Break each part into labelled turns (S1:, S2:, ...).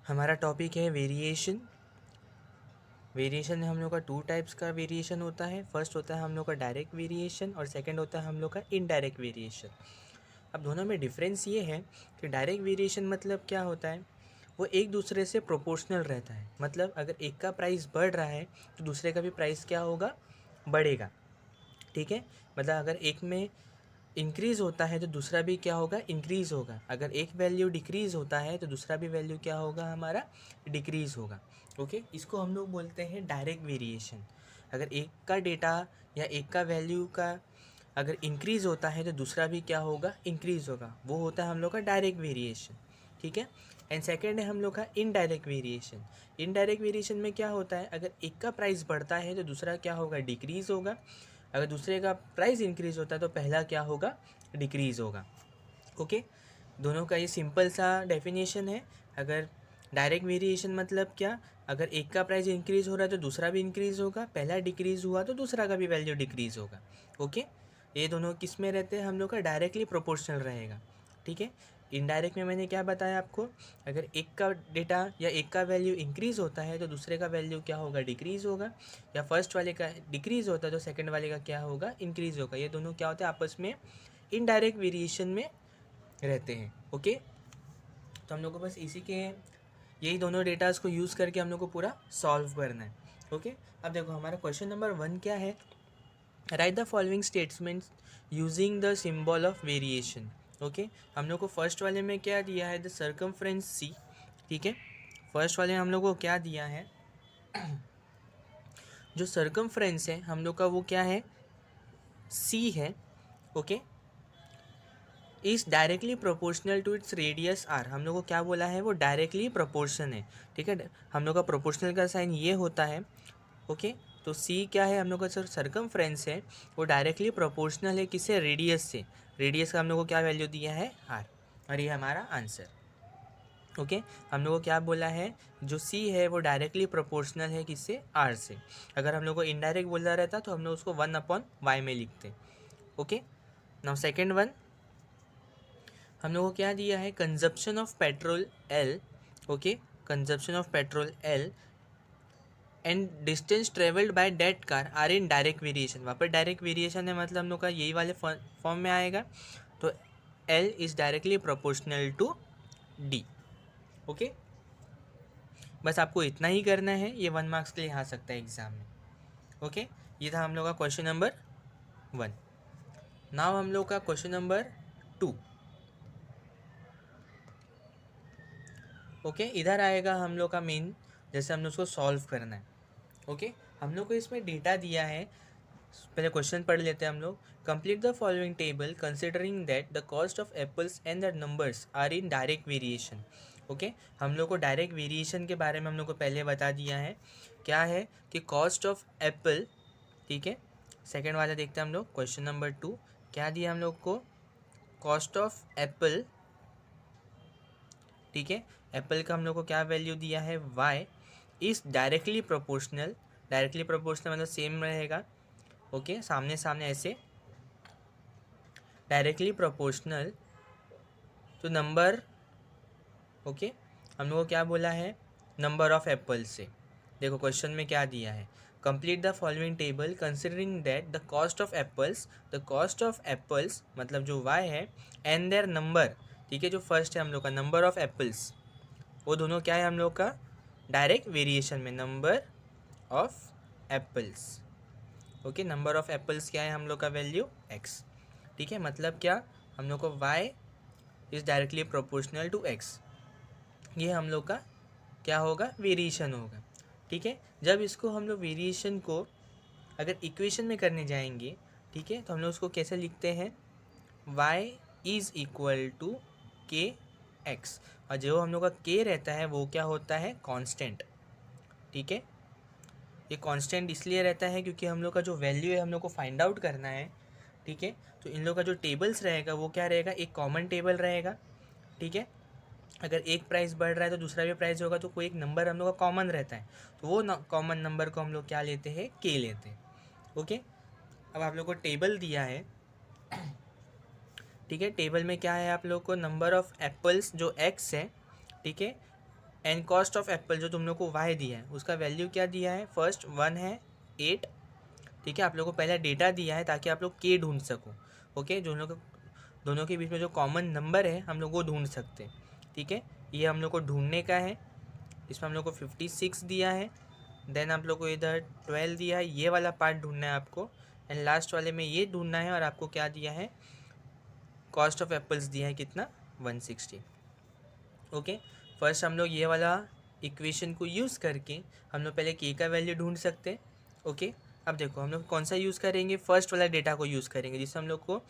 S1: हमारा टॉपिक है variation. Variation में हम लोग का टू टाइप्स का वेरिएशन होता है। फर्स्ट होता है हम लोग का डायरेक्ट वेरिएशन और सेकंड होता है हम लोग का इनडायरेक्ट वेरिएशन। अब दोनों में डिफरेंस ये है कि डायरेक्ट वेरिएशन मतलब क्या होता है, वो एक दूसरे से प्रोपोर्शनल रहता है। मतलब अगर एक का प्राइस बढ़ रहा है तो दूसरे का भी प्राइस क्या होगा, बढ़ेगा। ठीक है, मतलब अगर एक में इंक्रीज़ होता है तो दूसरा भी क्या होगा, इंक्रीज़ होगा। अगर एक वैल्यू डिक्रीज़ होता है तो दूसरा भी वैल्यू क्या होगा, हमारा डिक्रीज़ होगा। ओके, इसको हम लोग बोलते हैं डायरेक्ट वेरिएशन। अगर एक का डेटा या एक का वैल्यू का अगर इंक्रीज़ होता है तो दूसरा भी क्या होगा, इंक्रीज़ होगा। वो होता है हम लोग का डायरेक्ट वेरिएशन। ठीक है। एंड सेकेंड है हम लोग का इनडायरेक्ट वेरिएशन। इनडायरेक्ट वेरिएशन में क्या होता है, अगर एक का प्राइस बढ़ता है तो दूसरा क्या होगा, डिक्रीज़ होगा। अगर दूसरे का प्राइस इंक्रीज़ होता है तो पहला क्या होगा, डिक्रीज़ होगा। ओके, दोनों का ये सिंपल सा डेफिनेशन है। अगर डायरेक्ट वेरिएशन मतलब क्या, अगर एक का प्राइस इंक्रीज़ हो रहा है तो दूसरा भी इंक्रीज़ होगा, पहला डिक्रीज़ हुआ तो दूसरा का भी वैल्यू डिक्रीज़ होगा। ओके, ये दोनों किस में रहते हैं, हम लोग का डायरेक्टली प्रोपोर्शनल रहेगा। ठीक है। इनडायरेक्ट में मैंने क्या बताया आपको, अगर एक का डेटा या एक का वैल्यू इंक्रीज़ होता है तो दूसरे का वैल्यू क्या होगा, डिक्रीज़ होगा। या फर्स्ट वाले का डिक्रीज़ होता है तो सेकंड वाले का क्या होगा, इंक्रीज़ होगा। ये दोनों क्या होते हैं, आपस में इनडायरेक्ट वेरिएशन में रहते हैं। ओके, तो हम लोग को बस इसी के यही दोनों डेटाज को यूज़ करके हम लोग को पूरा सॉल्व करना है। ओके, अब देखो हमारा क्वेश्चन नंबर 1 क्या है, right the following statements using the symbol of variation. Okay, हम लोग को फर्स्ट वाले में क्या दिया है, द सर्कमफ्रेंस सी। ठीक है, फर्स्ट वाले में हम लोग को क्या दिया है, जो सर्कमफ्रेंस है हम लोग का वो क्या है, सी है। Okay, is directly proportional to its radius R. हम लोग को क्या बोला है, वो डायरेक्टली प्रोपोर्शन है। ठीक है, हम लोग का प्रोपोर्शनल का साइन ये होता है। ओके, तो सी क्या है, हम लोग का जो सर्कमफ्रेंस है वो डायरेक्टली प्रोपोर्शनल है किससे, रेडियस से। रेडियस का हम लोग को क्या वैल्यू दिया है, आर, और ये हमारा आंसर। ओके, हम लोग को क्या बोला है, जो सी है वो डायरेक्टली प्रोपोर्शनल है किससे, आर से। अगर हम लोग को इनडायरेक्ट बोला रहता तो हम लोग उसको 1/y में लिखते। ओके, नाउ सेकेंड वन, हम लोग को क्या दिया है, consumption of petrol L. Okay, consumption of petrol L and distance travelled by that car are in direct variation. वहाँ पर डायरेक्ट वेरिएशन है, मतलब हम लोग का यही वाले फॉर्म में आएगा। तो L is directly proportional to D. Okay, बस आपको इतना ही करना है, ये 1 मार्क्स के लिए आ सकता है एग्जाम में। ओके, ये था हम लोग का क्वेश्चन नंबर 1। नाउ हम लोग का क्वेश्चन नंबर 2। ओके, इधर आएगा हम लोग का मेन, जैसे हम लोग उसको सॉल्व करना है। ओके, हम लोग को इसमें डेटा दिया है। पहले क्वेश्चन पढ़ लेते हैं हम लोग। Complete the following table considering that the cost of apples and the numbers are in direct variation. Okay, हम लोग को डायरेक्ट वेरिएशन के बारे में हम लोग को पहले बता दिया है, क्या है कि कॉस्ट ऑफ एप्पल। ठीक है, सेकेंड वाला देखते हैं हम लोग, क्वेश्चन नंबर 2 क्या दिया हम लोग को, कॉस्ट ऑफ एप्पल। ठीक है, एप्पल का हम लोग को क्या वैल्यू दिया है, y is directly proportional. Directly proportional मतलब सेम रहेगा। ओके, सामने सामने ऐसे, डायरेक्टली प्रोपोर्शनल तो नंबर। ओके, हम लोग को क्या बोला है, नंबर ऑफ एप्पल से। देखो क्वेश्चन में क्या दिया है, complete the following table considering that the cost of apples, the cost of apples मतलब जो y है, एंड देयर नंबर। ठीक है, जो फर्स्ट है हम लोग का नंबर ऑफ एप्पल्स, वो दोनों क्या है हम लोग का, डायरेक्ट वेरिएशन में number of apples. Okay, number of apples क्या है हम लोग का, वैल्यू x। ठीक है, मतलब क्या, हम लोग को y is directly proportional to x। ये हम लोग का क्या होगा, वेरिएशन होगा। ठीक है, जब इसको हम लोग वेरिएशन को अगर इक्वेशन में करने जाएंगे, ठीक है, तो हम लोग उसको कैसे लिखते हैं, y is equal to k x, और जो हम लोग का k रहता है वो क्या होता है, कांस्टेंट। ठीक है, ये कांस्टेंट इसलिए रहता है क्योंकि हम लोग का जो वैल्यू है हम लोग को फाइंड आउट करना है। ठीक है, तो इन लोग का जो टेबल्स रहेगा वो क्या रहेगा, एक कॉमन टेबल रहेगा। ठीक है, अगर एक प्राइस बढ़ रहा है तो दूसरा भी प्राइस होगा, तो कोई एक नंबर हम लोग का कॉमन रहता है, तो वो कॉमन नंबर को हम लोग क्या लेते हैं, के लेते हैं। ओके, अब आप लोग को टेबल दिया है। ठीक है, टेबल में क्या है, आप लोग को नंबर ऑफ़ एप्पल्स जो एक्स है। ठीक है, एंड कॉस्ट ऑफ एप्पल जो तुम लोग को वाई दिया है उसका वैल्यू क्या दिया है, फर्स्ट 1 है 8, ठीक है। आप लोग को पहले डेटा दिया है ताकि आप लोग के ढूंढ सको, ओके। जो लोग दोनों के बीच में जो कॉमन नंबर है हम लोग वो ढूंढ सकते हैं, ठीक है। ये हम लोग को ढूंढने का है। इसमें हम लोग को 56 दिया है, देन आप लोग को इधर 12 दिया है, ये वाला पार्ट ढूंढना है आपको, एंड लास्ट वाले में ये ढूंढना है। और आपको क्या दिया है, कॉस्ट ऑफ एप्पल्स दिया है कितना, 160, ओके। फर्स्ट हम लोग ये वाला इक्वेशन को यूज़ करके हम लोग पहले के का वैल्यू ढूंढ सकते हैं, ओके। अब देखो हम लोग कौन सा यूज़ करेंगे, फर्स्ट वाला डेटा को यूज़ करेंगे जिससे हम लोग को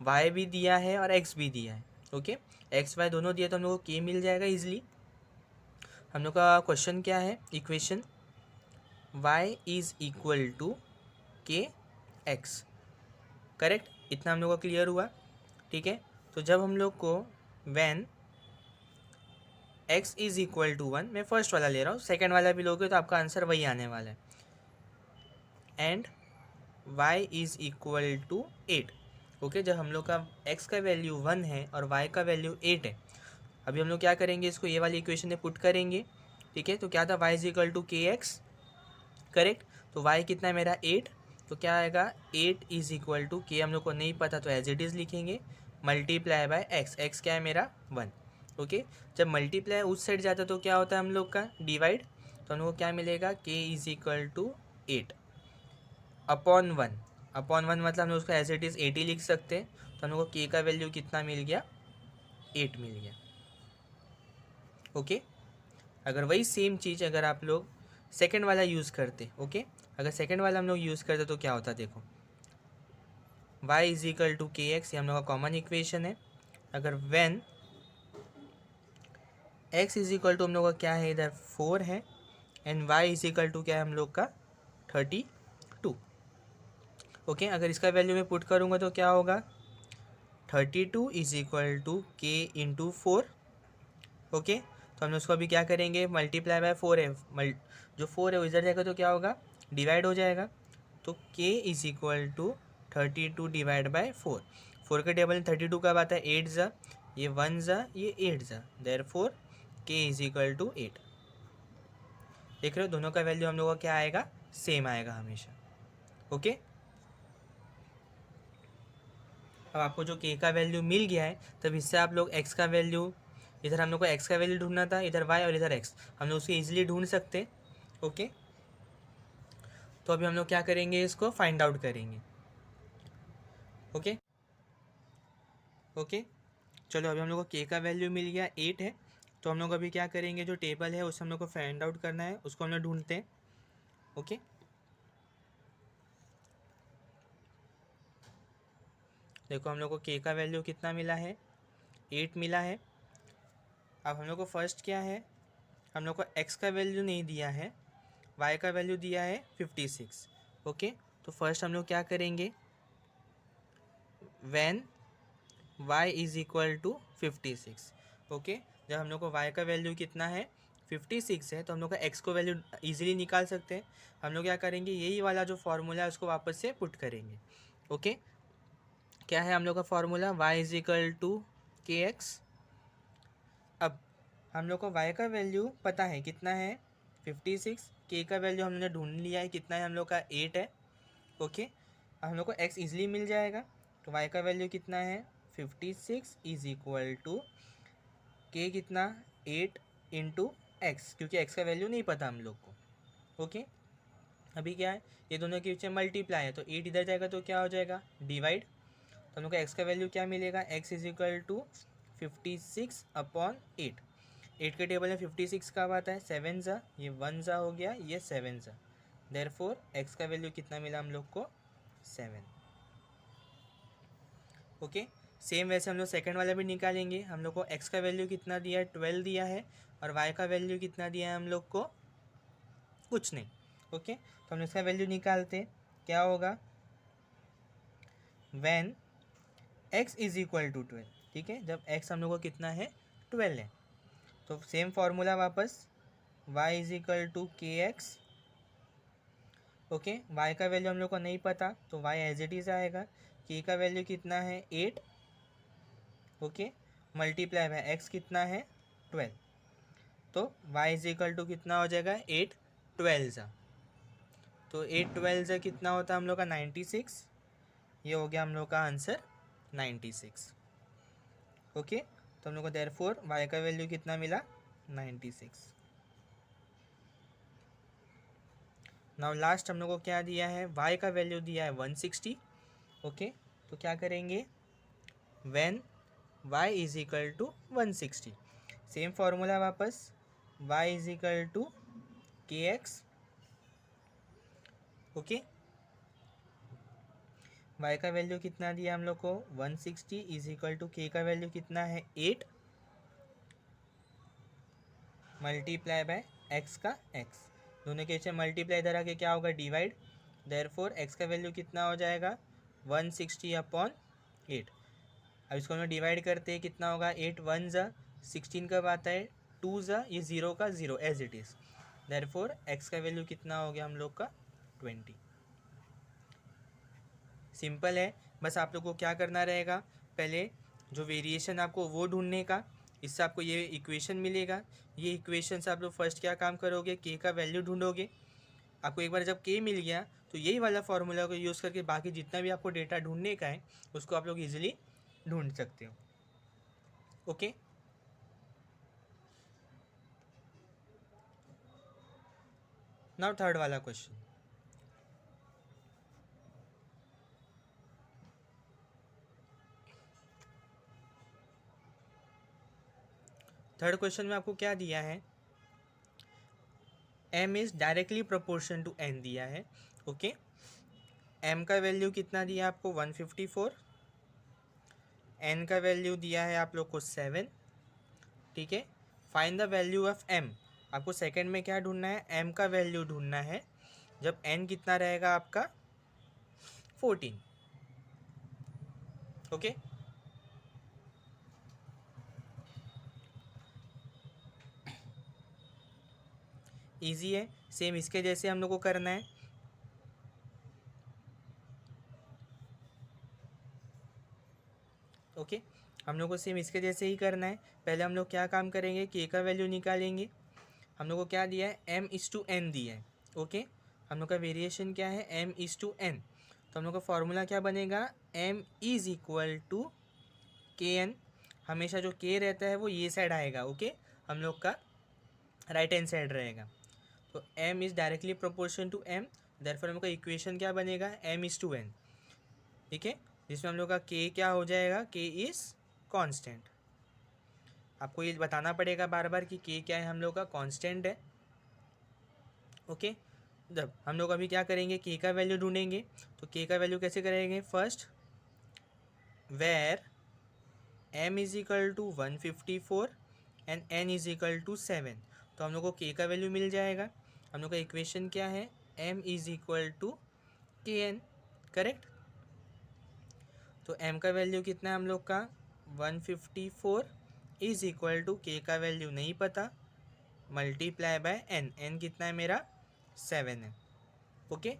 S1: वाई भी दिया है और एक्स भी दिया है, ओके। एक्स वाई दोनों दिया तो हम लोग को के मिल जाएगा ईजिली। हम लोग का क्वेश्चन क्या है, equation y is equal to k x, correct. इतना हम लोग को क्लियर हुआ, ठीक है। तो जब हम लोग को when x is equal to 1, मैं फर्स्ट वाला ले रहा हूँ, सेकेंड वाला भी लोगे तो आपका आंसर वही आने वाला है, and y is equal to 8, okay. जब हम लोग का x का वैल्यू 1 है और y का वैल्यू 8 है, अभी हम लोग क्या करेंगे, इसको ये वाली इक्वेशन में पुट करेंगे, ठीक है। तो क्या था, y is equal to k x, correct. तो y कितना है मेरा 8, तो क्या आएगा 8 इज इक्वल टू के, हम लोग को नहीं पता तो एज इट इज़ लिखेंगे, मल्टीप्लाई बाय x, x क्या है मेरा 1, ओके। जब मल्टीप्लाई उस साइड जाता तो क्या होता है हम लोग का डिवाइड, तो हम लोग को क्या मिलेगा, k is equal to 8 upon 1, upon 1 मतलब हम लोग उसको एज इट इज़ 8 ही लिख सकते हैं। तो हम लोग को k का वैल्यू कितना मिल गया, 8 मिल गया, ओके। अगर वही सेम चीज़ अगर आप लोग सेकेंड वाला यूज़ करते, ओके, अगर सेकेंड वाला हम लोग यूज़ करते तो क्या होता, देखो y is equal to k x, ये हम लोग का कॉमन इक्वेशन है। अगर when x is equal to हम लोग का क्या है, इधर 4 है, and y is equal to क्या है हम लोग का 32, ओके। अगर इसका वैल्यू मैं पुट करूँगा तो क्या होगा, 32 इज इक्वल टू के इंटू 4, ओके। तो हम लोग उसको अभी क्या करेंगे, मल्टीप्लाई बाय 4 है, जो 4 है वो इधर जाएगा तो क्या होगा, डिवाइड हो जाएगा। तो k is equal to 32 divide by 4, 4 के टेबल में 32 कब आता है, 8 ज़ा, ये 1 ज़ा, ये 8 ज़ा, therefore k is equal to 8। देख रहे हो दोनों का वैल्यू हम लोग का क्या आएगा, सेम आएगा हमेशा, ओके। अब आपको जो k का वैल्यू मिल गया है, तब इससे आप लोग x का वैल्यू, इधर हम लोग को x का वैल्यू ढूंढना था, इधर y और इधर x, हम लोग उसको ईजिली ढूंढ सकते, ओके। तो अभी हम लोग क्या करेंगे, इसको फाइंड आउट करेंगे, ओके ओके। चलो अभी हम लोग को k का वैल्यू मिल गया 8 है, तो हम लोग अभी क्या करेंगे, जो टेबल है उससे हम लोग को फाइंड आउट करना है, उसको हम लोग ढूंढते हैं, ओके। देखो हम लोग को k का वैल्यू कितना मिला है, 8 मिला है। अब हम लोग को फर्स्ट क्या है, हम लोग को x का वैल्यू नहीं दिया है, y का वैल्यू दिया है 56, ओके। तो फर्स्ट हम लोग क्या करेंगे, when y is equal to 56, okay. जब हम लोग को y का वैल्यू कितना है 56 है, तो हम लोग का x को वैल्यू इजीली निकाल सकते हैं। हम लोग क्या करेंगे, यही वाला जो फार्मूला है उसको वापस से पुट करेंगे, ओके। क्या है हम लोग का formula, y is equal to k x. अब हम लोग को y का वैल्यू पता है कितना है 56, k का वैल्यू हमने ढूंढ लिया है कितना है हम लोग का 8 है, ओके। अब हम लोग को x इजीली मिल जाएगा, तो y का वैल्यू कितना है 56 इज इक्वल टू k कितना 8 इंटू एक्स, क्योंकि x का वैल्यू नहीं पता हम लोग को, ओके। अभी क्या है, ये दोनों के बीच में मल्टीप्लाई है, तो 8 इधर जाएगा तो क्या हो जाएगा, डिवाइड। तो हम लोग का x का वैल्यू क्या मिलेगा, x is equal to 56 upon 8, 8 के टेबल में 56 कब आता है, 7 ज़ा, ये 1 ज़ा हो गया, ये 7 ज़ा, देयरफॉर x का वैल्यू कितना मिला हम लोग को 7, ओके। सेम वैसे हम लोग सेकंड वाला भी निकालेंगे। हम लोग को x का वैल्यू कितना दिया है 12 दिया है, और y का वैल्यू कितना दिया है हम लोग को कुछ नहीं, ओके। तो हम इसका वैल्यू निकालते हैं, क्या होगा, when x is equal to 12, ठीक है। जब x हम लोग को कितना है 12 है, तो सेम फार्मूला वापस, y is equal to k x, okay. y का वैल्यू हम लोग को नहीं पता तो y एज इट इज़ आएगा, k का वैल्यू कितना है 8, ओके, मल्टीप्लाई बाय x कितना है 12, तो y इज इक्वल टू कितना हो जाएगा 8 12 तो 8 12 कितना होता है हम लोग का 96। ये हो गया हम लोग का आंसर 96। ओके, तो हम लोग को देयरफॉर y का वैल्यू कितना मिला 96। नाउ लास्ट हम लोग को क्या दिया है, y का वैल्यू दिया है 160। ओके, तो क्या करेंगे, when y is equal to 160, same formula वापस, y is equal to kx। Okay, y का वैल्यू कितना दिया हम लोग को 160 इज इक्वल टू k का वैल्यू कितना है 8 मल्टीप्लाई बाय x का x, दोनों के नीचे मल्टीप्लाई इधर आके क्या होगा डिवाइड, देयरफॉर x का वैल्यू कितना हो जाएगा 160 अपॉन 8। अब इसको हम लोग डिवाइड करते हैं, कितना होगा 8 1 ज़ा 16 कब आता है 2 ज़ा, ये 0 का 0 as it is, therefore x का वैल्यू कितना हो गया हम लोग का 20। सिंपल है, बस आप लोग को क्या करना रहेगा, पहले जो वेरिएशन आपको वो ढूंढने का, इससे आपको ये इक्वेशन मिलेगा। ये इक्वेशन से आप लोग फर्स्ट क्या काम करोगे, k का वैल्यू ढूंढोगे। आपको एक बार जब k मिल गया तो यही वाला फॉर्मूला को यूज़ करके बाकी जितना भी आपको डेटा ढूंढने का है उसको आप लोग ईजिली ढूंढ सकते हो। ओके, नाउ थर्ड वाला क्वेश्चन। थर्ड क्वेश्चन में आपको क्या दिया है, m is directly proportion to n दिया है। ओके, m का वैल्यू कितना दिया आपको 154, n का वैल्यू दिया है आप लोग को 7। ठीक है, find the value of m, आपको सेकंड में क्या ढूंढना है, m का वैल्यू ढूंढना है जब n कितना रहेगा आपका 14। ओके, ईजी है, सेम इसके जैसे हम लोग को करना है। ओके, हम लोग को सेम इसके जैसे ही करना है। पहले हम लोग क्या काम करेंगे, k का वैल्यू निकालेंगे। हम लोग को क्या दिया है, m इज़ टू n दिया है। ओके, हम लोग का वेरिएशन क्या है, m इज़ टू n, तो हम लोग का फॉर्मूला क्या बनेगा, m is equal to k N. हमेशा जो k रहता है वो ये साइड आएगा। ओके, हम लोग का राइट हैंड साइड रहेगा, तो m is directly proportion to m, therefore हम लोग का इक्वेशन क्या बनेगा, m इज़ टू n। ठीक है, जिसमें हम लोग का k क्या हो जाएगा, k इज़ कांस्टेंट। आपको ये बताना पड़ेगा बार बार कि k क्या है, हम लोग का कांस्टेंट है। ओके, जब हम लोग अभी क्या करेंगे, k का वैल्यू ढूंढेंगे, तो k का वैल्यू कैसे करेंगे, first where m is equal to 154 and n is equal to 7, तो हम लोग को k का वैल्यू मिल जाएगा। हम लोग का इक्वेशन क्या है, m is equal to k N, correct. तो m का वैल्यू कितना है हम लोग का 154 इज इक्वल टू k का वैल्यू नहीं पता, मल्टीप्लाई बाय n कितना है मेरा 7 है। ओके,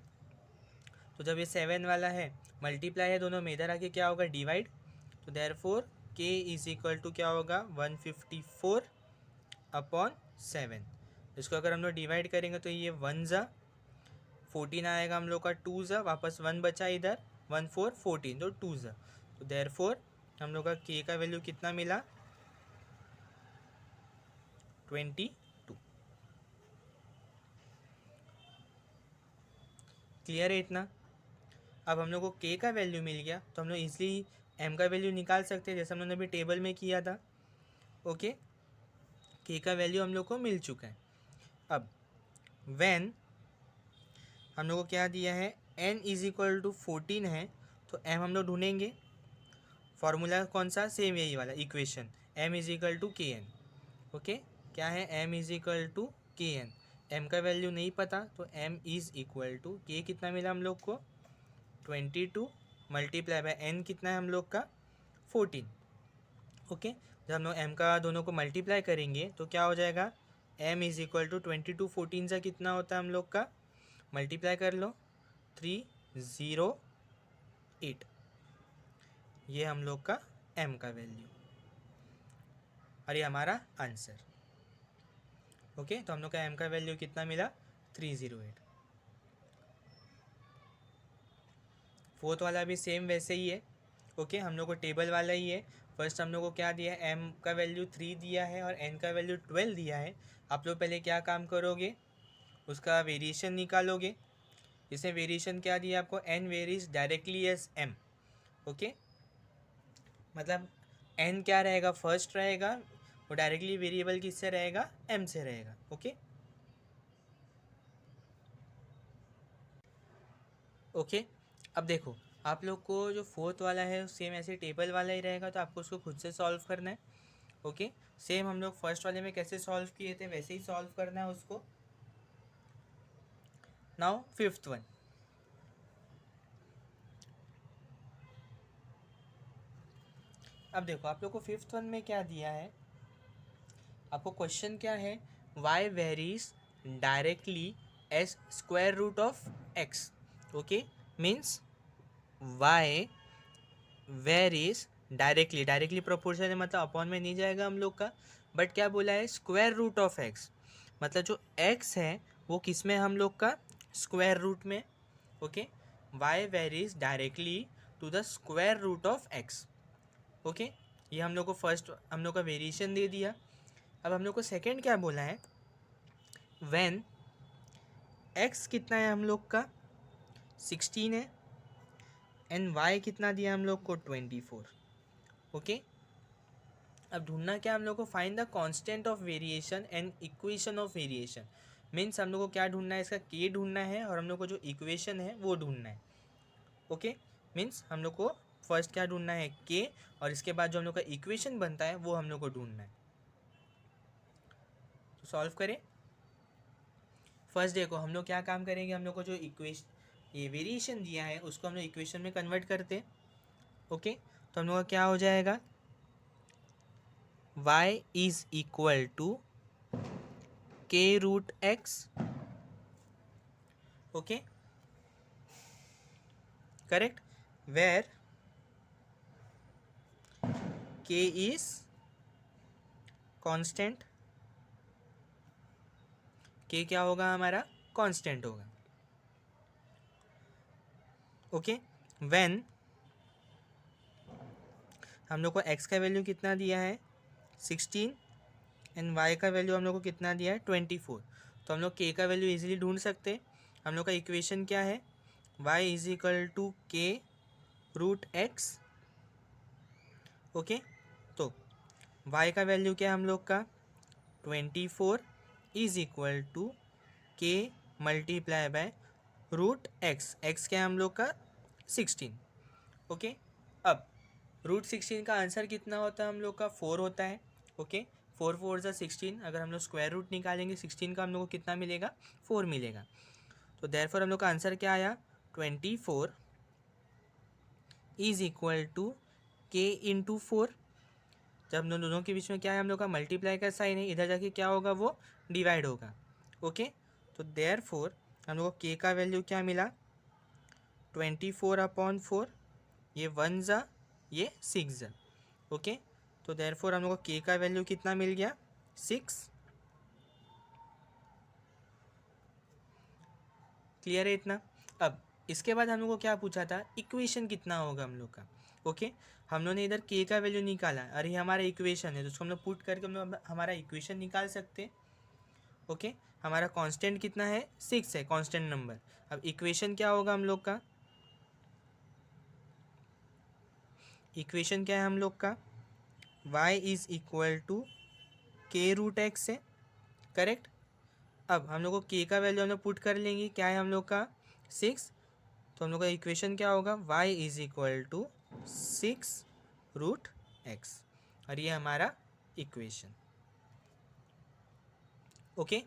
S1: तो जब ये 7 वाला है मल्टीप्लाई है दोनों में, इधर आके क्या होगा डिवाइड, तो therefore k is equal to क्या होगा 154 अपॉन 7। इसको अगर हम लोग डिवाइड करेंगे तो ये 1 ज़ा 14 आएगा हम लोग का, 2 ज़ा वापस 1 बचा इधर, 1 4 14 तो 2 ज़ा, तो देयरफॉर हम लोग का k का वैल्यू कितना मिला 22। क्लियर है इतना। अब हम लोग को k का वैल्यू मिल गया तो हम लोग ईजिली m का वैल्यू निकाल सकते हैं, जैसे हम लोगों ने अभी टेबल में किया था। ओके, k का वैल्यू हम लोग को मिल चुका है। अब व्हेन हम लोग को क्या दिया है, n इज इक्वल टू 14 है, तो m हम लोग ढूंढेंगे। फार्मूला कौन सा, सेम यही वाला equation, m is equal to k n. Okay, क्या है, m is equal to k n, m का वैल्यू नहीं पता तो m is equal to k कितना मिला हम लोग को 22 मल्टीप्लाई बाय n कितना है हम लोग का 14। ओके, जब हम लोग m का दोनों को मल्टीप्लाई करेंगे तो क्या हो जाएगा, m इज इक्वल टू 22 14 से कितना होता है हम लोग का, मल्टीप्लाई कर लो 308, ये हम लोग का m का वैल्यू और ये हमारा आंसर। ओके, तो हम लोग का m का वैल्यू कितना मिला 308। फोर्थ वाला भी सेम वैसे ही है। ओके, हम लोग को टेबल वाला ही है। फर्स्ट हम लोग को क्या दिया है, m का वैल्यू 3 दिया है और n का वैल्यू 12 दिया है। आप लोग पहले क्या काम करोगे, उसका वेरिएशन निकालोगे। इसमें वेरिएशन क्या दिया आपको, n varies directly as m। Okay, मतलब n क्या रहेगा, फर्स्ट रहेगा, वो डायरेक्टली वेरिएबल किससे रहेगा, m से रहेगा। ओके ओके, अब देखो आप लोग को जो फोर्थ वाला है सेम ऐसे टेबल वाला ही रहेगा, तो आपको उसको खुद से सॉल्व करना है। ओके, सेम हम लोग फर्स्ट वाले में कैसे सॉल्व किए थे वैसे ही सॉल्व करना है उसको। नाउ फिफ्थ वन, अब देखो आप लोग को फिफ्थ वन में क्या दिया है, आपको क्वेश्चन क्या है, y varies directly as square root of x। Okay, means y varies directly, directly proportional है मतलब अपॉन में नहीं जाएगा हम लोग का, बट क्या बोला है, स्क्वायर रूट ऑफ x, मतलब जो x है वो किस में हम लोग का, स्क्वायर रूट में। Okay, y varies directly to the square root of x। Okay, ये हम लोग को फर्स्ट हम लोग का वेरिएशन दे दिया। अब हम लोग को सेकंड क्या बोला है, व्हेन x कितना है हम लोग का 16 है एंड y कितना दिया हम लोग को 24। ओके, अब ढूंढना क्या हम लोग को, find the constant of variation and equation of variation. Means हम लोग को क्या ढूंढना है, इसका k ढूंढना है और हम लोग को जो इक्वेशन है वो ढूंढना है। ओके, मीन्स हम लोग को फर्स्ट क्या ढूंढना है, k, और इसके बाद जो हम लोग का इक्वेशन बनता है वो हम लोग को ढूंढना है। तो सॉल्व करें। फर्स्ट देखो हम लोग क्या काम करेंगे, हम लोग को जो इक्वेशन ये वेरिएशन दिया है उसको हम लोग इक्वेशन में कन्वर्ट करते हैं। ओके, तो हम लोग का क्या हो जाएगा, y is equal to k root x। Okay, correct, where k is constant, k क्या होगा हमारा, कांस्टेंट होगा। ओके, व्हेन हम लोग को x का वैल्यू कितना दिया है 16 एंड y का वैल्यू हम लोग को कितना दिया है 24, तो हम लोग k का वैल्यू इजीली ढूंढ सकते हैं। हम लोग का इक्वेशन क्या है, y is equal to k root x। Okay, तो y का वैल्यू क्या है हम लोग का 24 is equal to k multiply by root x, x क्या है हम लोग का 16। ओके, अब रूट 16 का आंसर कितना होता है हम लोग का 4 होता है। ओके, 4 4 ज़ा 16, अगर हम लोग स्क्वायर रूट निकालेंगे 16 का हम लोग को कितना मिलेगा, 4 मिलेगा। तो देयरफॉर हम लोग का आंसर क्या आया, 24 is equal to k into 4। जब हम दोनों के बीच में क्या है, हम लोग का मल्टीप्लाई का साइन है, इधर जाके क्या होगा, वो डिवाइड होगा। ओके, तो देयरफॉर हम लोग को k का वैल्यू क्या मिला 24/4, ये 1 ज़ा ये 6 ज़ा। ओके, तो देयरफॉर हम लोग को k का वैल्यू कितना मिल गया 6। क्लियर है इतना। अब इसके बाद हम लोग को क्या पूछा था, इक्वेशन कितना होगा हम लोग का। ओके, हम लोग ने इधर k का वैल्यू निकाला, अरे ये हमारा इक्वेशन है तो उसको हम लोग पुट करके हम लोग हमारा इक्वेशन निकाल सकते हैं। ओके, हमारा कांस्टेंट कितना है 6 है, कांस्टेंट नंबर। अब इक्वेशन क्या होगा हम लोग का, इक्वेशन क्या है हम लोग का, y is equal to k root x है, करेक्ट। अब हम लोग को k का वैल्यू हम लोग पुट कर लेंगे, क्या है हम लोग का 6, तो हम लोग का इक्वेशन क्या होगा, y is equal to 6 root x, और ये हमारा equation. Okay,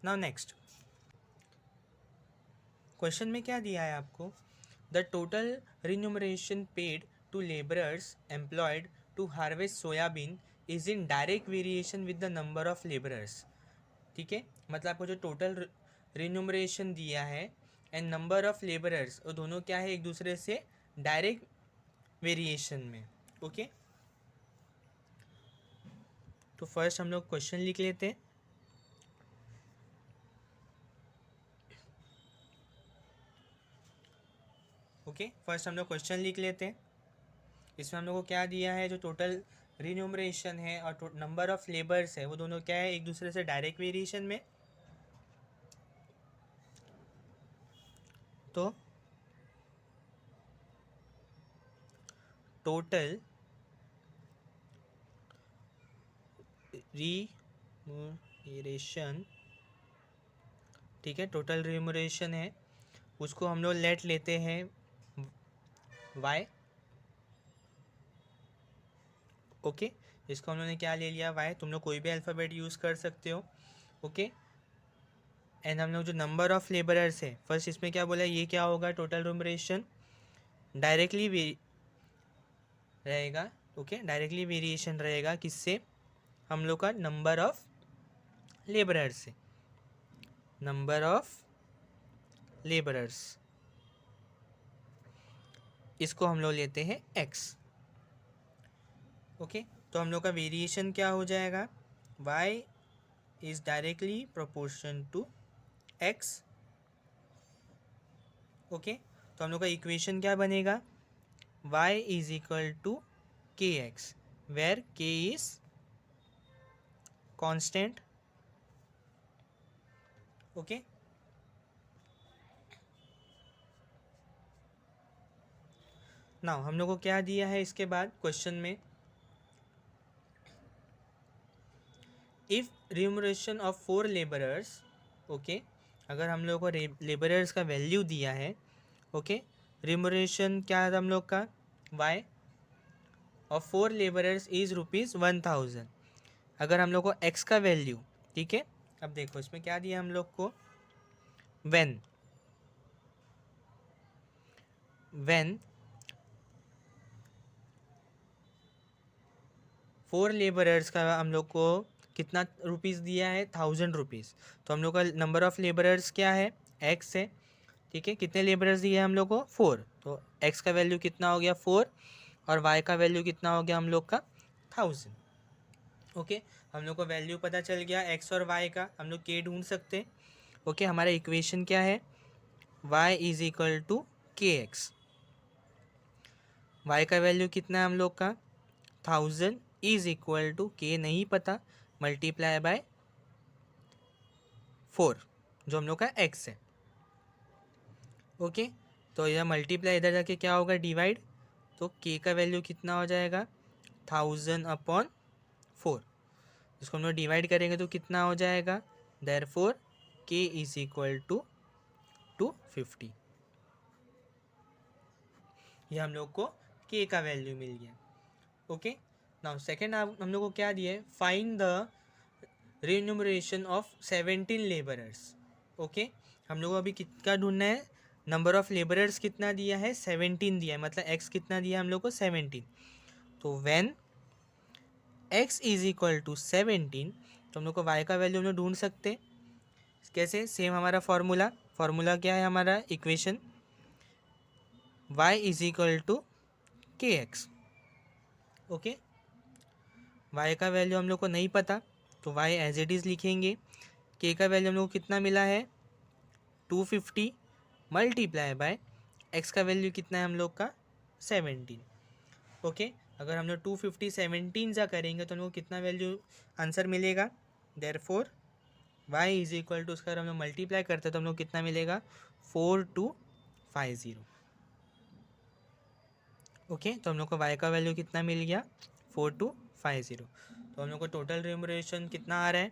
S1: now next question में क्या दिया है आपको, the total remuneration paid to labourers employed to harvest soybean is in direct variation with the number of labourers. ठीक है, मतलब आपको जो टोटल रिन्यूमरेशन दिया है एंड नंबर ऑफ लेबरर्स, वो दोनों क्या है, एक दूसरे से डायरेक्ट वेरिएशन में। ओके, तो फर्स्ट हम लोग क्वेश्चन लिख लेते हैं। ओके, फर्स्ट हम लोग क्वेश्चन लिख लेते हैं। इसमें हम लोग को क्या दिया है, जो टोटल रिन्यूमरेशन है और नंबर ऑफ लेबर्स है वो दोनों क्या है, एक दूसरे से डायरेक्ट वेरिएशन में। तो टोटल रिम्यूरेशन, ठीक है, टोटल रिम्यूरेशन है, उसको हम लोग लेट लेते हैं वाई। ओके, इसको हम लोगों ने क्या ले लिया, वाई। तुम लोग कोई भी अल्फ़ाबेट यूज़ कर सकते हो। ओके, एंड हम लोग जो नंबर ऑफ लेबरर्स है, फर्स्ट इसमें क्या बोला, ये क्या होगा, टोटल रिम्यूरेशन डायरेक्टली रहेगा। ओके, डायरेक्टली वेरिएशन रहेगा किससे, हम लोग का नंबर ऑफ लेबरर्स से, नंबर ऑफ लेबरर्स, इसको हम लोग लेते हैं x। ओके, तो हम लोग का वेरिएशन क्या हो जाएगा, y is directly proportion to x। Okay, तो हम लोग का इक्वेशन क्या बनेगा, y is equal to kx, where k is constant. Okay, now हम लोग को क्या दिया है इसके बाद क्वेश्चन में, if remuneration of 4 labourers. Okay, अगर हम लोग को लेबरर्स का वैल्यू दिया है, ओके, रिम्यूनरेशन क्या है हम लोग का, वाई ऑफ 4 लेबरर्स इज़ ₹1000। अगर हम लोग को एक्स का वैल्यू, ठीक है, अब देखो इसमें क्या दिया हम लोग को, व्हेन 4 लेबरर्स का हम लोग को कितना रुपीज़ दिया है, ₹1000। तो हम लोग का नंबर ऑफ लेबरर्स क्या है, एक्स है, ठीक है, कितने लेबरर्स दिए हैं हम लोग को, 4। तो एक्स का वैल्यू कितना हो गया, 4, और वाई का वैल्यू कितना हो गया हम लोग का, 1000। ओके, हम लोग को वैल्यू पता चल गया एक्स और वाई का, हम लोग के ढूंढ सकते हैं। ओके, हमारा इक्वेशन क्या है, Y is equal to k x. Y का वैल्यू कितना है हम लोग का, 1000 इज इक्वल टू के नहीं पता, मल्टीप्लाई बाय 4 जो हम लोग का एक्स है। ओके, तो यह मल्टीप्लाई इधर जाके क्या होगा, डिवाइड, तो के का वैल्यू कितना हो जाएगा, 1000/4। इसको हम लोग डिवाइड करेंगे तो कितना हो जाएगा, देयरफॉर के इज इक्वल टू 250। ये हम लोग को के का वैल्यू मिल गया। ओके, नाउ सेकेंड हम लोग को क्या दिया है, find the remuneration of 17 labourers. Okay, हम लोग को अभी कितना ढूंढना है, नंबर ऑफ लेबरर्स कितना दिया है, 17 दिया है, मतलब एक्स कितना दिया है हम लोग को, 17। तो when x is equal to 17, तो हम लोग को y का वैल्यू हम लोग ढूंढ सकते हैं। कैसे, सेम हमारा फार्मूला क्या है हमारा, equation y is equal to k x. Okay, y का वैल्यू हम लोग को नहीं पता, तो y एज इट इज़ लिखेंगे। k का वैल्यू हम लोग को कितना मिला है, 250, मल्टीप्लाई बाय x का वैल्यू कितना है हम लोग का, 17। ओके, अगर हम लोग 250 17 सा करेंगे तो हम लोग को कितना वैल्यू आंसर मिलेगा, therefore y is equal to, उसका अगर हम लोग मल्टीप्लाई करते हैं तो हम लोग कितना मिलेगा, 4250। ओके, तो हम लोग को y का वैल्यू कितना मिल गया, 4250। तो हम लोग को टोटल रिम्यूनरेशन कितना आ रहा है,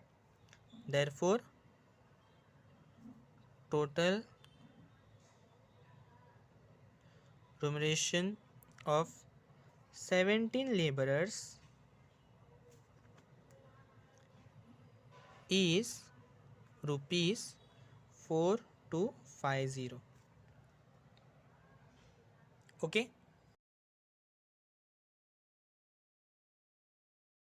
S1: therefore total remuneration of 17 laborers is ₹4250। Okay,